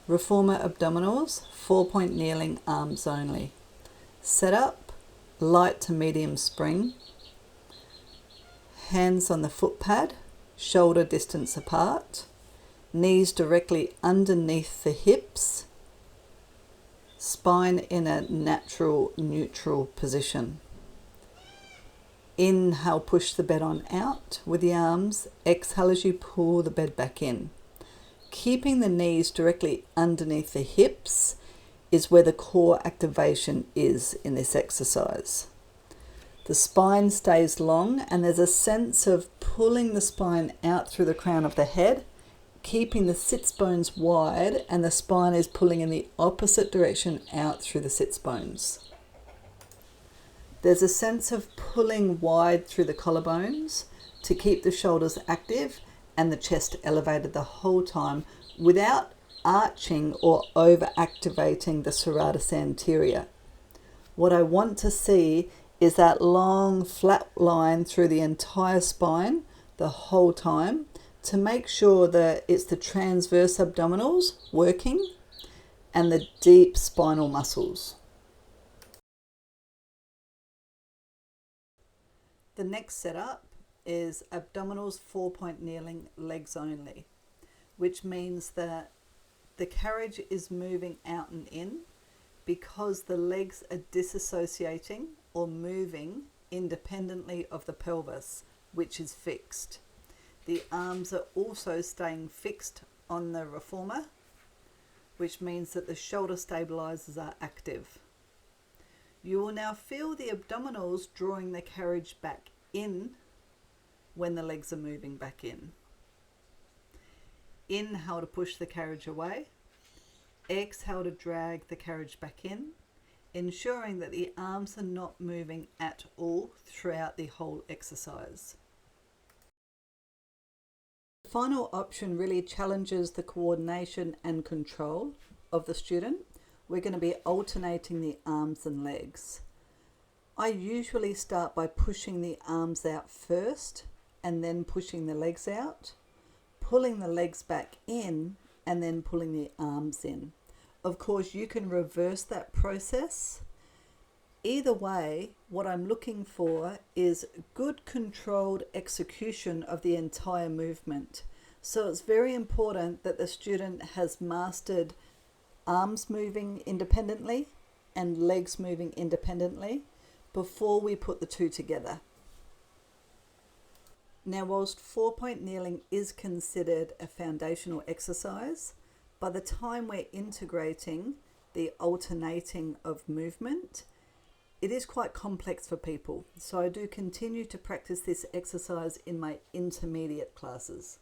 Reformer abdominals, 4-point kneeling, arms only. Setup, light to medium spring. Hands on the foot pad, shoulder distance apart. Knees directly underneath the hips. Spine in a natural neutral position. Inhale, push the bed on out with the arms. Exhale as you pull the bed back in. Keeping the knees directly underneath the hips is where the core activation is in this exercise. The spine stays long and there's a sense of pulling the spine out through the crown of the head, keeping the sits bones wide, and the spine is pulling in the opposite direction out through the sits bones. There's a sense of pulling wide through the collarbones to keep the shoulders active and the chest elevated the whole time without arching or over-activating the serratus anterior. What I want to see is that long flat line through the entire spine the whole time to make sure that it's the transverse abdominals working and the deep spinal muscles. The next setup is abdominals, 4-point kneeling, legs only, which means that the carriage is moving out and in because the legs are disassociating or moving independently of the pelvis, which is fixed. The arms are also staying fixed on the reformer, which means that the shoulder stabilizers are active. You will now feel the abdominals drawing the carriage back in when the legs are moving back in. Inhale to push the carriage away. Exhale to drag the carriage back in, ensuring that the arms are not moving at all throughout the whole exercise. The final option really challenges the coordination and control of the student. We're going to be alternating the arms and legs. I usually start by pushing the arms out first and then pushing the legs out, pulling the legs back in and then pulling the arms in. Of course, you can reverse that process. Either way, what I'm looking for is good controlled execution of the entire movement. So it's very important that the student has mastered arms moving independently and legs moving independently before we put the two together. Now, whilst 4-point kneeling is considered a foundational exercise, by the time we're integrating the alternating of movement, it is quite complex for people. So I do continue to practice this exercise in my intermediate classes.